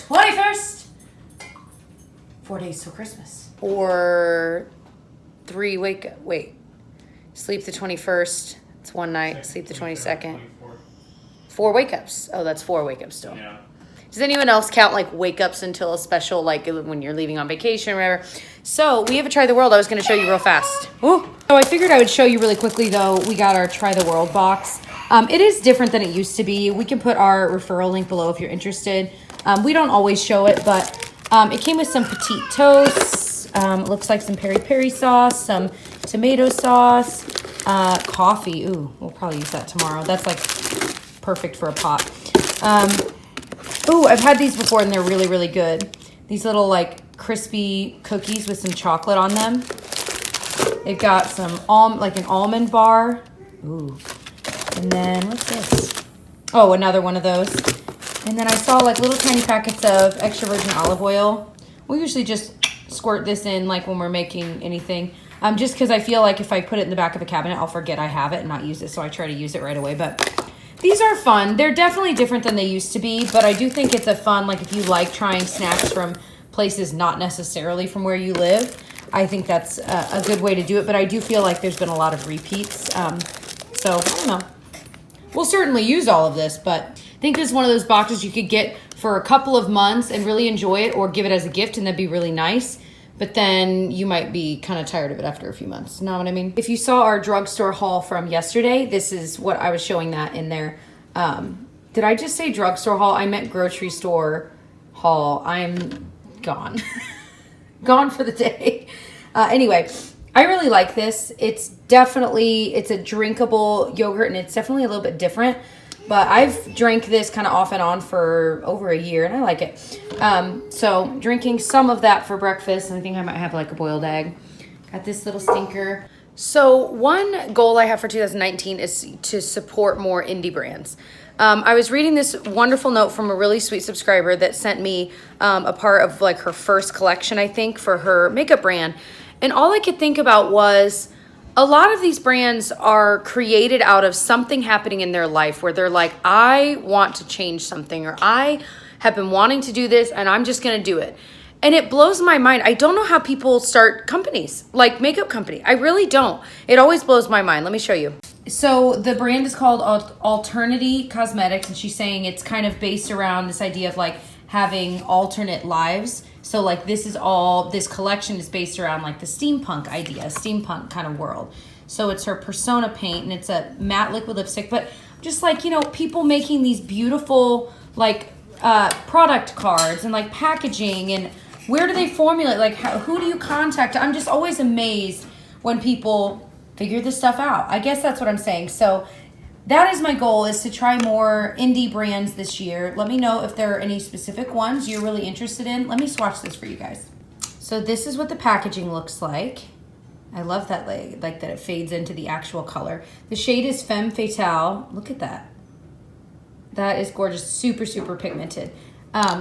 21st. 4 days till Christmas. Or 3 wake up. Wait. Sleep the 21st. It's one night. Sleep the 22nd. 4 wake ups. Oh, that's 4 wake ups still. Yeah. Does anyone else count like wake ups until a special, like when you're leaving on vacation or whatever? So we have a Try the World I was going to show you real fast. Ooh. So I figured I would show you really quickly though. We got our Try the World box. It is different than it used to be. We can put our referral link below if you're interested. We don't always show it, but it came with some petite toasts. It looks like some peri-peri sauce, some tomato sauce, coffee. Ooh, we'll probably use that tomorrow. That's like perfect for a pot. Ooh, I've had these before and they're really, really good. These little like crispy cookies with some chocolate on them. They've got some like an almond bar. Ooh. And then what's this? Oh, another one of those. And then I saw like little tiny packets of extra virgin olive oil. We usually just squirt this in like when we're making anything. Just because I feel like if I put it in the back of a cabinet, I'll forget I have it and not use it. So I try to use it right away. But these are fun. They're definitely different than they used to be, but I do think it's a fun, like if you like trying snacks from places not necessarily from where you live, I think that's a good way to do it. But I do feel like there's been a lot of repeats. So I don't know. We'll certainly use all of this, but I think this is one of those boxes you could get for a couple of months and really enjoy it, or give it as a gift and that'd be really nice. But then you might be kind of tired of it after a few months. Know what I mean? If you saw our drugstore haul from yesterday, this is what I was showing that in there. Did I just say drugstore haul? I meant grocery store haul. I'm gone. Gone for the day. Anyway, I really like this. It's a drinkable yogurt and it's definitely a little bit different. But I've drank this kind of off and on for over a year and I like it. So drinking some of that for breakfast. And I think I might have like a boiled egg. Got this little stinker. So one goal I have for 2019 is to support more indie brands. I was reading this wonderful note from a really sweet subscriber that sent me a part of like her first collection, I think, for her makeup brand. And all I could think about was, a lot of these brands are created out of something happening in their life where they're like, I want to change something, or I have been wanting to do this and I'm just going to do it. And it blows my mind. I don't know how people start companies, like makeup company. I really don't. It always blows my mind. Let me show you. So the brand is called Alternity Cosmetics, and she's saying it's kind of based around this idea of like having alternate lives. So like this collection is based around like the steampunk idea, steampunk kind of world. So it's her Persona paint and it's a matte liquid lipstick, but just like, you know, people making these beautiful like product cards and like packaging, and where do they formulate? Like who do you contact? I'm just always amazed when people figure this stuff out. I guess that's what I'm saying. So that is my goal, is to try more indie brands this year. Let me know if there are any specific ones you're really interested in. Let me swatch this for you guys. So this is what the packaging looks like. I love that, like that it fades into the actual color. The shade is Femme Fatale. Look at that. That is gorgeous. Super, super pigmented.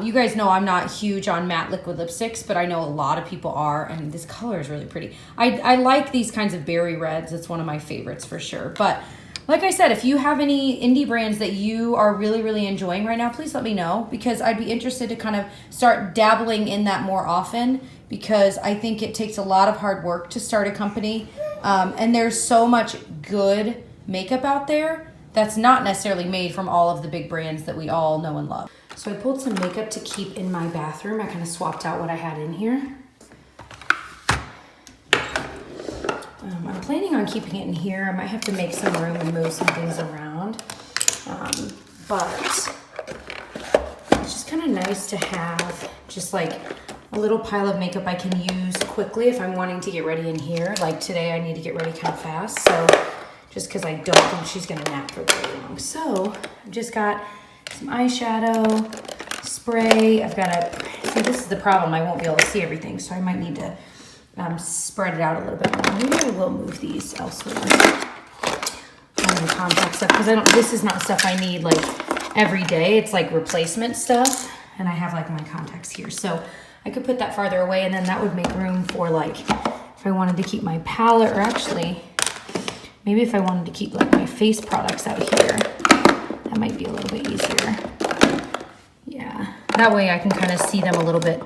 You guys know I'm not huge on matte liquid lipsticks, but I know a lot of people are, and this color is really pretty. I like these kinds of berry reds. It's one of my favorites for sure. But like I said, if you have any indie brands that you are really, really enjoying right now, please let me know, because I'd be interested to kind of start dabbling in that more often, because I think it takes a lot of hard work to start a company. And there's so much good makeup out there that's not necessarily made from all of the big brands that we all know and love. So I pulled some makeup to keep in my bathroom. I kind of swapped out what I had in here. I'm planning on keeping it in here. I might have to make some room and move some things around. But it's just kind of nice to have just like a little pile of makeup I can use quickly if I'm wanting to get ready in here. Like today I need to get ready kind of fast. So just because I don't think she's gonna nap for very long. So I've just got some eyeshadow, spray. I've got see, this is the problem. I won't be able to see everything. So I might need to spread it out a little bit more. Maybe I will move these elsewhere. The compact stuff, because this is not stuff I need like every day. It's like replacement stuff, and I have like my contacts here, so I could put that farther away, and then that would make room for like if I wanted to keep my palette, or actually maybe if I wanted to keep like my face products out here, that might be a little bit easier. Yeah. That way I can kind of see them a little bit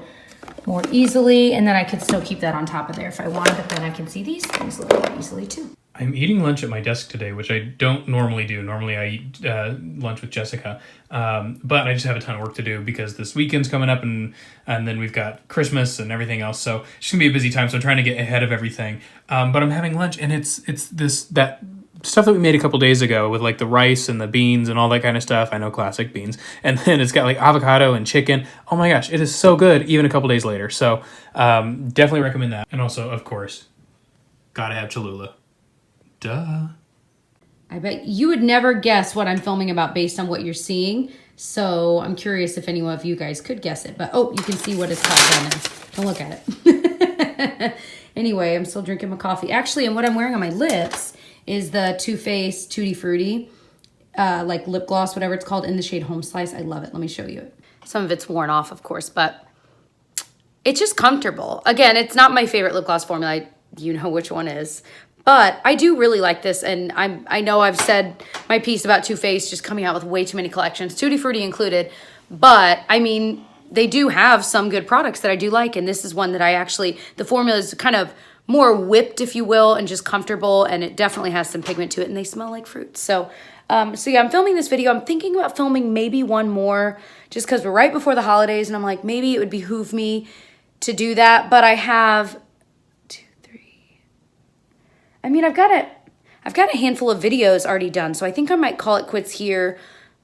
more easily, and then I can still keep that on top of there if I want, but then I can see these things a little more easily too. I'm eating lunch at my desk today, which I don't normally do. Normally I eat lunch with Jessica, but I just have a ton of work to do because this weekend's coming up, and then we've got Christmas and everything else. So it's gonna be a busy time. So I'm trying to get ahead of everything. But I'm having lunch, and it's that stuff that we made a couple days ago with like the rice and the beans and all that kind of stuff. I know, classic beans. And then it's got like avocado and chicken. Oh my gosh, it is so good even a couple days later. So definitely recommend that. And also, of course, gotta have Cholula. Duh. I bet you would never guess what I'm filming about based on what you're seeing. So I'm curious if any of you guys could guess it. But oh, you can see what it's called down there. Don't look at it. Anyway, I'm still drinking my coffee. Actually, and what I'm wearing on my lips is the Too Faced Tutti Frutti, like lip gloss, whatever it's called, in the shade Home Slice. I love it. Let me show you it. Some of it's worn off, of course, but it's just comfortable. Again, it's not my favorite lip gloss formula. You know which one is. But I do really like this, and I know I've said my piece about Too Faced just coming out with way too many collections, Tutti Frutti included, but I mean, they do have some good products that I do like, and this is one that I actually, the formula is kind of more whipped, if you will, and just comfortable, and it definitely has some pigment to it, and they smell like fruit. So yeah, I'm filming this video. I'm thinking about filming maybe one more, just because we're right before the holidays, and I'm like, maybe it would behoove me to do that, but I have... I mean, I've got a handful of videos already done, so I think I might call it quits here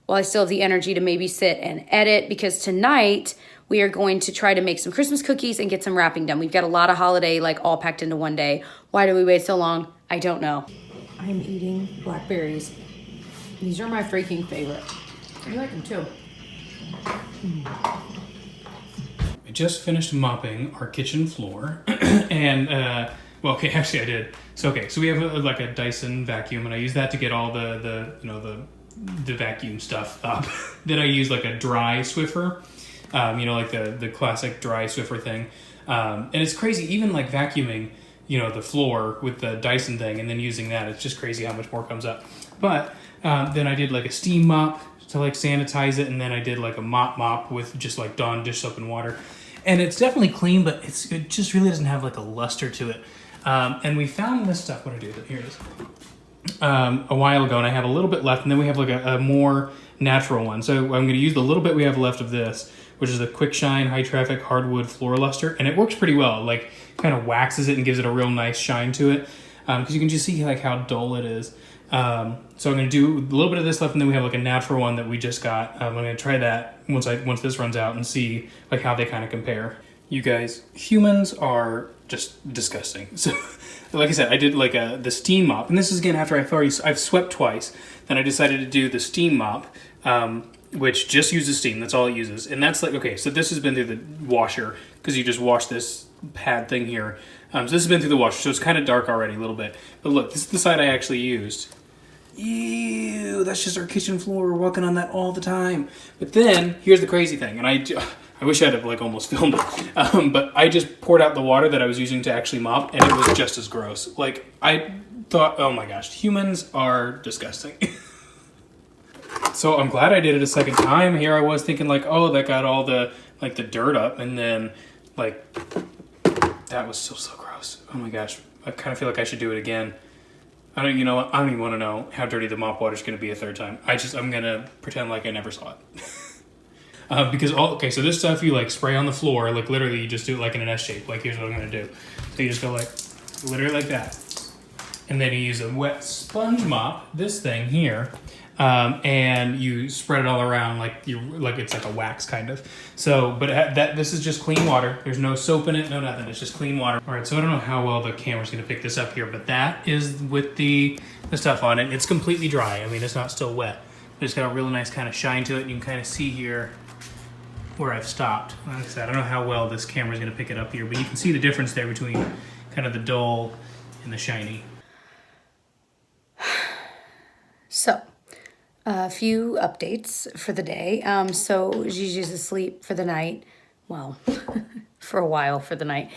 while I still have the energy to maybe sit and edit, because tonight we are going to try to make some Christmas cookies and get some wrapping done. We've got a lot of holiday, like, all packed into one day. Why do we wait so long? I don't know. I'm eating blackberries. These are my freaking favorite. You like them too. I just finished mopping our kitchen floor, and well, okay, actually I did. So we have like a Dyson vacuum, and I use that to get all the vacuum stuff up. Then I use like a dry Swiffer, like the classic dry Swiffer thing. And it's crazy, even like vacuuming, the floor with the Dyson thing, and then using that, it's just crazy how much more comes up. But then I did like a steam mop to like sanitize it, and then I did like a mop with just like Dawn dish soap and water. And it's definitely clean, but it just really doesn't have like a luster to it. And we found this stuff, what I do, here it is, a while ago, and I have a little bit left, and then we have like a more natural one. So I'm going to use the little bit we have left of this, which is a Quick Shine High Traffic Hardwood Floor Luster, and it works pretty well, like kind of waxes it and gives it a real nice shine to it, because you can just see like how dull it is. So I'm going to do a little bit of this left, and then we have like a natural one that we just got. I'm going to try that once this runs out and see like how they kind of compare. You guys, humans are just disgusting. So, like I said, I did like the steam mop, and this is again after I've swept twice. Then I decided to do the steam mop, which just uses steam. That's all it uses, and that's like, okay. So this has been through the washer, because you just wash this pad thing here. So this has been through the washer, so it's kind of dark already a little bit. But look, this is the side I actually used. Ew, that's just our kitchen floor. We're walking on that all the time. But then here's the crazy thing, and I wish I'd have like almost filmed it, but I just poured out the water that I was using to actually mop, and it was just as gross. Like, I thought, oh my gosh, humans are disgusting. So I'm glad I did it a second time. Here I was thinking like, oh, that got all the like the dirt up, and then like that was still so gross. Oh my gosh, I kind of feel like I should do it again. I don't even want to know how dirty the mop water is going to be a third time. I'm gonna pretend like I never saw it. Because so this stuff you like spray on the floor, like literally you just do it like in an S shape. Like here's what I'm gonna do. So you just go like, literally like that. And then you use a wet sponge mop, this thing here, and you spread it all around like it's like a wax kind of. So, but this is just clean water. There's no soap in it, no nothing. It's just clean water. All right, so I don't know how well the camera's gonna pick this up here, but that is with the stuff on it. It's completely dry. I mean, it's not still wet. It's got a really nice kind of shine to it. And you can kind of see here where I've stopped. Like I said, I don't know how well this camera's gonna pick it up here, but you can see the difference there between kind of the dull and the shiny. So, a few updates for the day. So Gigi's asleep for the night. Well, for a while for the night.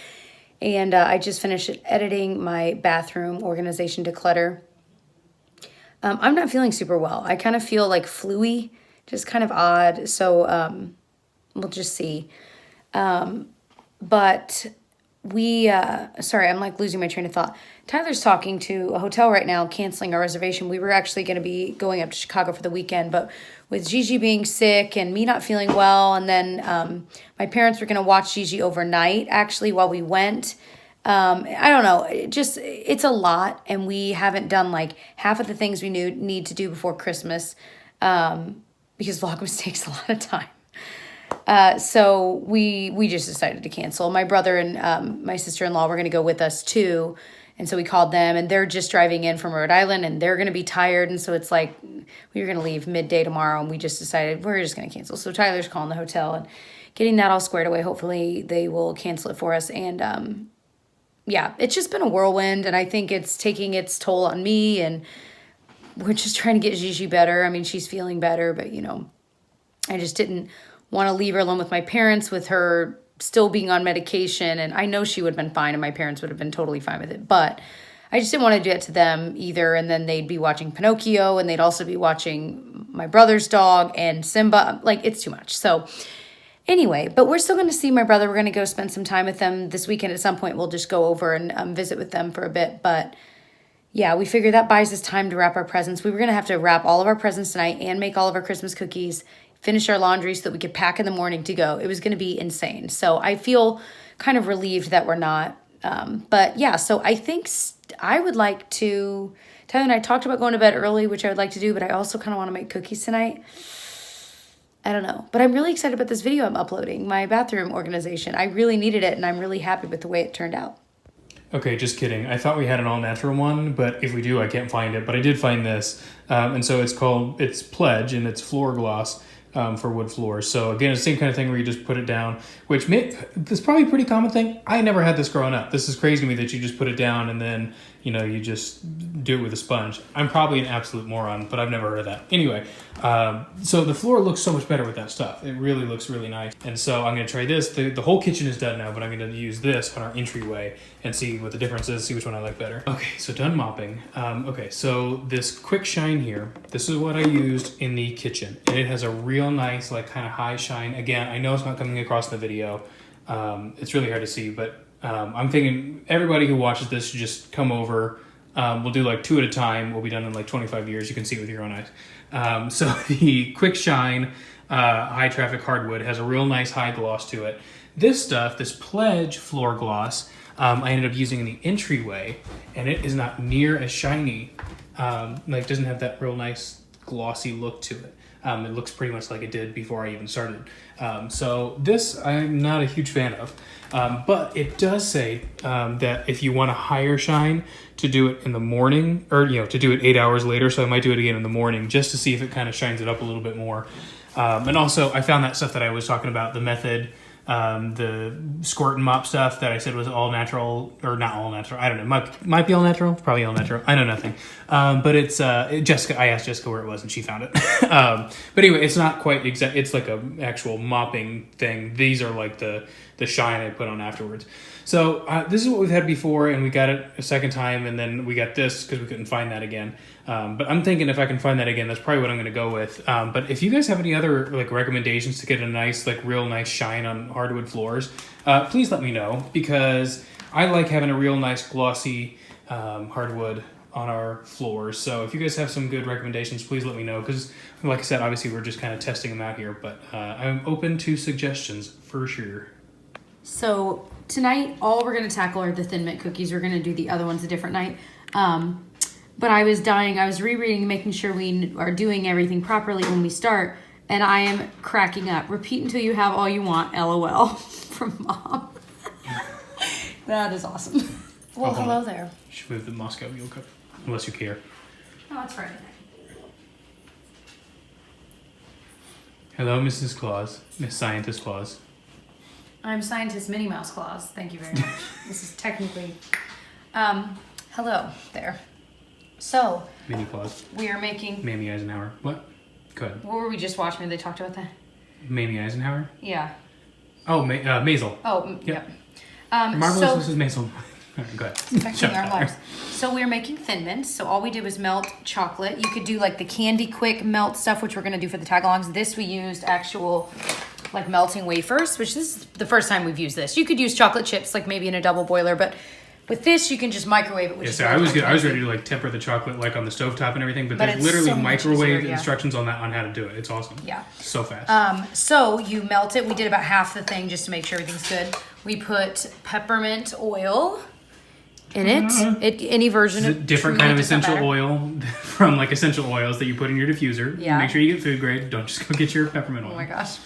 And I just finished editing my bathroom organization declutter. I'm not feeling super well. I kind of feel like flu-y, just kind of odd. So we'll just see. But we, sorry, I'm like losing my train of thought. Tyler's talking to a hotel right now, canceling our reservation. We were actually going to be going up to Chicago for the weekend, but with Gigi being sick and me not feeling well, and then my parents were going to watch Gigi overnight, actually, while we went. I don't know, it's a lot, and we haven't done like half of the things we need to do before Christmas, because Vlogmas takes a lot of time. So we just decided to cancel. My brother and my sister-in-law were going to go with us too. And so we called them, and they're just driving in from Rhode Island, and they're going to be tired. And so it's like, we were going to leave midday tomorrow, and we just decided we're just going to cancel. So Tyler's calling the hotel and getting that all squared away. Hopefully they will cancel it for us. And yeah, it's just been a whirlwind, and I think it's taking its toll on me, and we're just trying to get Gigi better. I mean, she's feeling better, but you know, I just didn't want to leave her alone with my parents with her still being on medication, and I know she would have been fine and my parents would have been totally fine with it, but I just didn't want to do it to them either, and then they'd be watching Pinocchio, and they'd also be watching my brother's dog and Simba. Like, it's too much. So anyway, but we're still going to see my brother. We're going to go spend some time with them this weekend. At some point, we'll just go over and visit with them for a bit, but yeah, we figured that buys us time to wrap our presents. We were going to have to wrap all of our presents tonight and make all of our Christmas cookies, finish our laundry so that we could pack in the morning to go. It was going to be insane. So I feel kind of relieved that we're not. But yeah, so I think I would like to, Tyler and I talked about going to bed early, which I would like to do, but I also kind of want to make cookies tonight. I don't know. But I'm really excited about this video I'm uploading, my bathroom organization. I really needed it, and I'm really happy with the way it turned out. Okay, just kidding. I thought we had an all-natural one, but if we do, I can't find it. But I did find this. And so it's Pledge, and it's floor gloss. For wood floors. So again, it's the same kind of thing where you just put it down, which this is probably a pretty common thing. I never had this growing up. This is crazy to me that you just put it down and then, you know, you just do it with a sponge. I'm probably an absolute moron, but I've never heard of that. Anyway, so the floor looks so much better with that stuff. It really looks really nice. And so I'm going to try this. The whole kitchen is done now, but I'm going to use this on our entryway and see what the difference is, see which one I like better. Okay, so done mopping. Okay, so this quick shine here, this is what I used in the kitchen. And it has a real nice, like, kind of high shine. Again, I know it's not coming across in the video. It's really hard to see, but I'm thinking everybody who watches this should just come over. We'll do like 2 at a time. We'll be done in like 25 years. You can see it with your own eyes. So the quick shine high traffic hardwood has a real nice high gloss to it. This stuff, this Pledge floor gloss, I ended up using in the entryway, and it is not near as shiny. Like, doesn't have that real nice glossy look to it. It looks pretty much like it did before I even started. So this I'm not a huge fan of, but it does say that if you want a higher shine, to do it in the morning, or to do it 8 hours later. So I might do it again in the morning just to see if it kind of shines it up a little bit more. And also I found that stuff that I was talking about, the Method, the squirt and mop stuff that I said was all natural, or not all natural. I don't know. Might be all natural. Probably all natural. I know nothing. But it's Jessica. I asked Jessica where it was, and she found it. But anyway, it's not quite exact. It's like a actual mopping thing. These are like the shine I put on afterwards. So this is what we've had before, and we got it a second time, and then we got this because we couldn't find that again. But I'm thinking if I can find that again, that's probably what I'm going to go with. But if you guys have any other like recommendations to get a nice, like real nice shine on hardwood floors, please let me know, because I like having a real nice glossy hardwood on our floors. So if you guys have some good recommendations, please let me know, because like I said, obviously we're just kind of testing them out here, but I'm open to suggestions for sure. So tonight, all we're going to tackle are the Thin Mint cookies. We're going to do the other ones a different night. But I was dying. I was rereading, making sure we are doing everything properly when we start, and I am cracking up. Repeat until you have all you want, LOL, from Mom. That is awesome. Well, hello there. You should move the Moscow Mule Cup, unless you care. Oh, it's Friday night. Hello, Mrs. Claus. Miss Scientist Claus. I'm Scientist Minnie Mouse Claus. Thank you very much. This is technically... hello there. So... Minnie Claus. We are making... Mamie Eisenhower. What? Go ahead. What were we just watching? They talked about that? Mamie Eisenhower? Yeah. Oh, Maisel. Oh, yep. Marvelous Mrs. Maisel. All right, go ahead. It's affecting our lives. So we're making Thin Mints. So all we did was melt chocolate. You could do like the Candy Quick melt stuff, which we're going to do for the Tagalongs. This we used actual like melting wafers, which this is the first time we've used this. You could use chocolate chips, like maybe in a double boiler, but with this you can just microwave it. Which I was ready to like temper the chocolate like on the stovetop and everything, but there's literally microwave instructions on that on how to do it. It's awesome. Yeah. So fast. So you melt it. We did about half the thing just to make sure everything's good. We put peppermint oil in it. Any version of different kind of essential oil from like essential oils that you put in your diffuser. Yeah. Make sure you get food grade. Don't just go get your peppermint oil. Oh my gosh.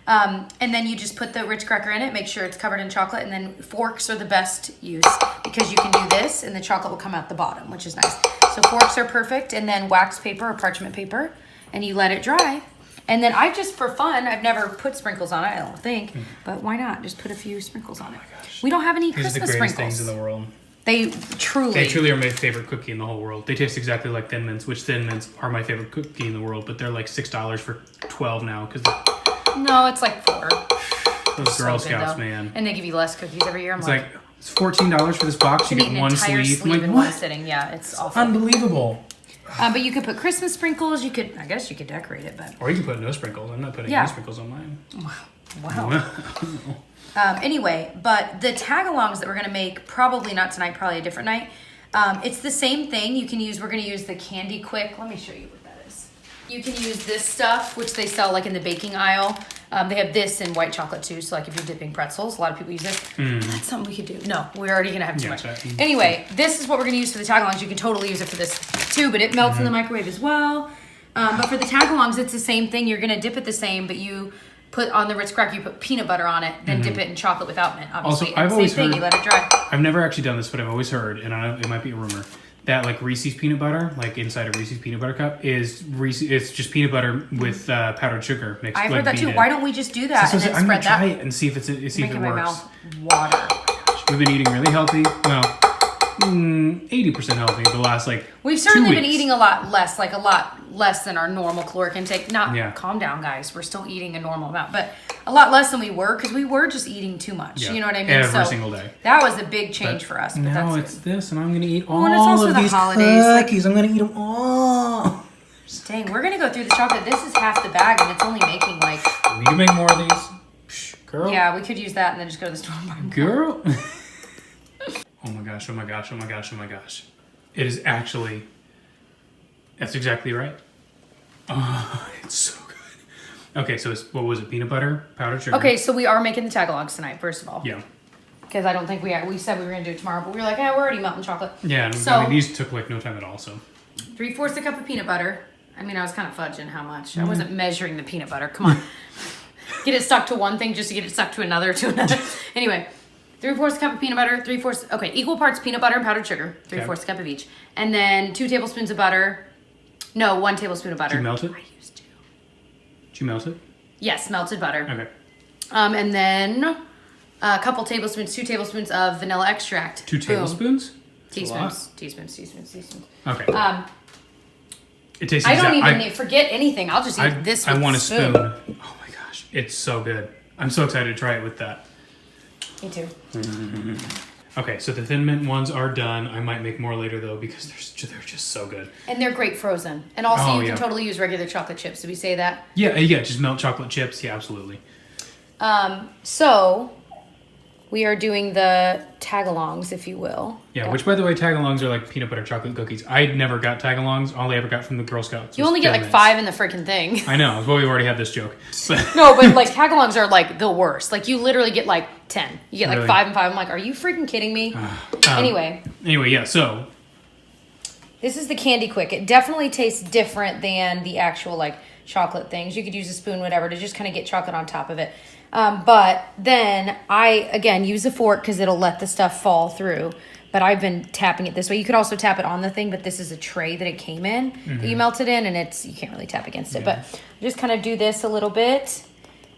And then you just put the Ritz cracker in it, make sure it's covered in chocolate, and then forks are the best use because you can do this and the chocolate will come out the bottom, which is nice. So forks are perfect, and then wax paper or parchment paper, and you let it dry. And then I just, for fun, I've never put sprinkles on it, I don't think, but why not? Just put a few sprinkles on it. We don't have any Christmas sprinkles. These are the greatest things in the world. They truly are my favorite cookie in the whole world. They taste exactly like Thin Mints, which Thin Mints are my favorite cookie in the world, but they're like $6 for 12 now because no, it's like $4. Those Girl Scouts, man. And they give you less cookies every year. It's it's $14 for this box. You get one sleeve. I'm like, in one sitting. Yeah, it's awful. Unbelievable. But you could put Christmas sprinkles. I guess you could decorate it, but or you could put no sprinkles. I'm not putting any sprinkles on mine. Wow. Anyway, but the tagalongs that we're gonna make, probably not tonight, probably a different night. It's the same thing. We're gonna use the Candy Quick. Let me show you what that is. You can use this stuff, which they sell like in the baking aisle. They have this in white chocolate too. So like if you're dipping pretzels, a lot of people use this. That's something we could do. No, we're already gonna have too much. Anyway, this is what we're gonna use for the tagalongs. You can totally use it for this too, but it melts in the microwave as well. But for the tagalongs, it's the same thing. You're gonna dip it the same, but you put on the Ritz cracker, you put peanut butter on it, then dip it in chocolate without mint, obviously. Also, I've always heard, you let it dry. I've never actually done this, but I've always heard, and I know it might be a rumor, that like Reese's peanut butter, like inside a Reese's peanut butter cup, it's just peanut butter with powdered sugar mixed. I've heard that too. Why don't we just do that and then spread that? I'm gonna try it and see if it works. Making my mouth water. We've been eating really healthy. Well, 80% healthy the last We've certainly been eating a lot less than our normal caloric intake. Calm down, guys. We're still eating a normal amount, but a lot less than we were because we were just eating too much. Yeah. You know what I mean? Every single day. That was a big change for us. But now it's this, and I'm going to eat all of these cookies. I'm going to eat them all. Dang, we're going to go through the chocolate. This is half the bag, and it's only making We can make more of these. Girl. Yeah, we could use that and then just go to the store and buy them. Girl. Oh my gosh, oh my gosh, oh my gosh, oh my gosh. It is actually... That's exactly right. Oh, it's so good. Okay, so what was it? Peanut butter, powdered sugar. Okay, so we are making the tagalongs tonight, first of all. Yeah. Because I don't think we said we were going to do it tomorrow, but we were like, we're already melting chocolate. Yeah, so, these took no time at all, so. 3/4 a cup of peanut butter. I mean, I was kind of fudging how much. I wasn't measuring the peanut butter. Come on. Get it stuck to one thing just to get it stuck to another. Anyway. 3/4 cup of peanut butter, equal parts peanut butter and powdered sugar, 3/4 cup of each. And then 2 tablespoons of butter. No, 1 tablespoon of butter. Did you melt it? I used to. Did you melt it? Yes, melted butter. Okay. And then a couple tablespoons, 2 tablespoons of vanilla extract. 2 tablespoons? Teaspoons. Okay. It tastes I don't even forget anything. I'll just eat this with I want a spoon. Oh my gosh. It's so good. I'm so excited to try it with that. Me too. Okay, so the Thin Mint ones are done. I might make more later though because they're just so good. And they're great frozen. And also you can totally use regular chocolate chips. Did we say that? Yeah, just melt chocolate chips. Yeah, absolutely. So we are doing the tagalongs, if you will. Yeah, which by the way, tagalongs are like peanut butter chocolate cookies. I never got tagalongs. All I ever got from the Girl Scouts. You only get 5 in the freaking thing. I know. Well, we already had this joke. No, but tagalongs are the worst. You literally get 10. You get 5 and 5. I'm like, are you freaking kidding me? Anyway, yeah, so. This is the Candy Quick. It definitely tastes different than the actual chocolate things. You could use a spoon, whatever, to just kind of get chocolate on top of it. But then I, again, use a fork because it'll let the stuff fall through. But I've been tapping it this way. You could also tap it on the thing, but this is a tray that it came in that you melt it in, and you can't really tap against it. But just kind of do this a little bit.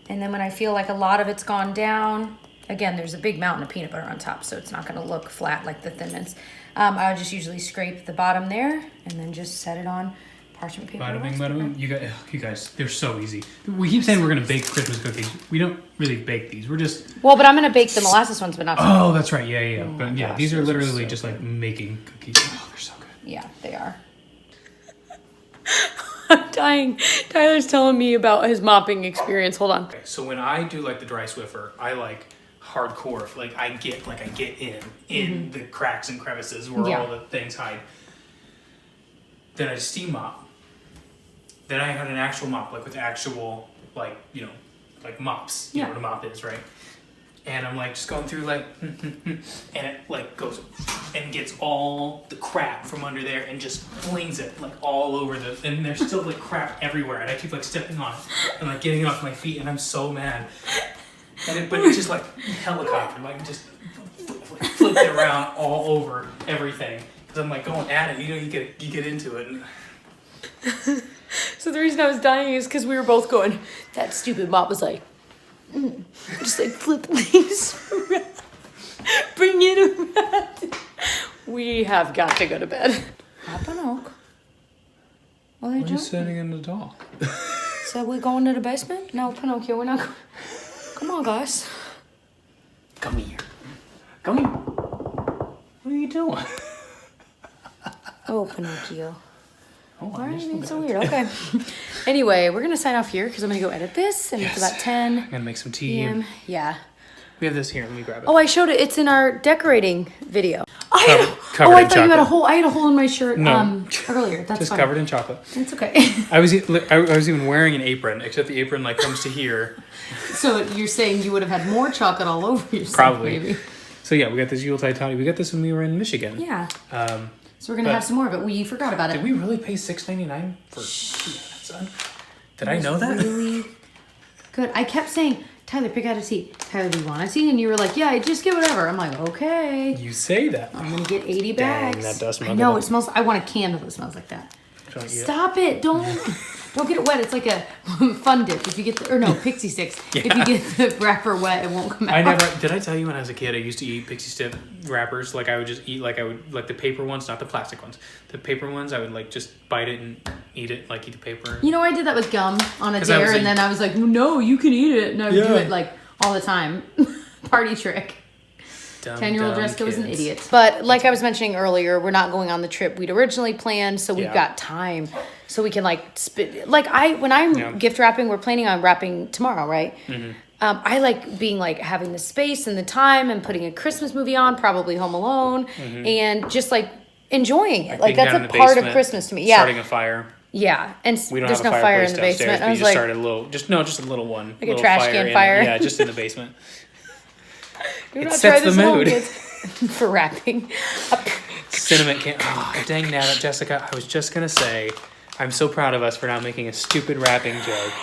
And then when I feel like a lot of it's gone down, again, there's a big mountain of peanut butter on top, so it's not going to look flat like the Thin Mints. I would just usually scrape the bottom there and then just set it on parchment paper. Bada bing, bada boom. You guys, they're so easy. We keep saying we're going to bake Christmas cookies. We don't really bake these. We're just... Well, but I'm going to bake the molasses ones, but not... Oh, that's right. Yeah. Oh but gosh, these are literally just making cookies. Oh, they're so good. Yeah, they are. I'm dying. Tyler's telling me about his mopping experience. Hold on. Okay, so when I do like the dry Swiffer, I like hardcore. Like I get in the cracks and crevices where all the things hide. Then I steam mop. Then I had an actual mop, like with actual, like, you know, like mops. You know what a mop is, right? And I'm like just going through like, and it like goes and gets all the crap from under there and just flings it like all over and there's still like crap everywhere. And I keep like stepping on it and like getting it off my feet and I'm so mad. But it's just like helicopter, like just flipped it around all over everything. Cause I'm like going at it, you know, you get into it. And... So the reason I was dying is because we were both going, that stupid mop was like, just like flip things around. Bring it around. We have got to go to bed. Up on Oak. What are you doing? sitting in the dock. So we going to the basement? No, Pinocchio, we're not going. Come on, guys. Come here. Come here. What are you doing? Oh, Pinocchio. Oh, Why are you being so weird? Okay. Anyway, we're going to sign off here because I'm going to go edit this. And it's about 10 I'm going to make some tea. p.m. Yeah. We have this here. Let me grab it. Oh, I showed it. It's in our decorating video. Covered I in thought you had chocolate. a hole. I had a hole in my shirt No. earlier. That's just fine. covered in chocolate. It's okay. I was even wearing an apron, except the apron like comes to here. So you're saying you would have had more chocolate all over yourself, Probably. maybe? So yeah, we got this Yuletide toddy. We got this when we were in Michigan. Yeah. So we're gonna but- have some more of it. We forgot about it. Did we really pay $6.99 for 2 minutes? Did I know that? Really good. I kept saying, Tyler, pick out a tea. Tyler, do you want a tea? And you were like, yeah, just get whatever. I'm like, okay. You say that. I'm gonna get 80 Dang, bags. that does smell I know good. it smells. I want a candle that smells like that. Don't eat it. Stop it! Don't get it wet. It's like a fun dip. If you get pixie sticks. Yeah. If you get the wrapper wet, it won't come out. Did I tell you when I was a kid I used to eat pixie stick wrappers? Like I would just eat like the paper ones, not the plastic ones. The paper ones I would like just bite it and eat it, like eat the paper. You know, I did that with gum on a 'Cause I was dare, and like- then I was like, no, you can eat it, and I would do Yeah. it like all the time. Party trick. Dumb, 10-year-old dumb Jessica was an kids. idiot. But like I was mentioning earlier, we're not going on the trip we'd originally planned, so we've Yeah. got time. So we can when I'm gift wrapping, we're planning on wrapping tomorrow, right? Mm-hmm. I like being like having the space and the time and putting a Christmas movie on, probably Home Alone, and just like enjoying it. Like being that's down a in the part of basement, Christmas to me. Yeah. Starting a fire. Yeah. And We don't there's have no a fire in fireplace the downstairs. basement. But I was you just like, started a little, just a little one. Like a little trash can fire? Yeah, just in the basement. do It not sets try the this at home, mood. kids. For wrapping. Cinnamon can. Oh, dang nabbit, Jessica. I was just gonna say, I'm so proud of us for not making a stupid wrapping joke.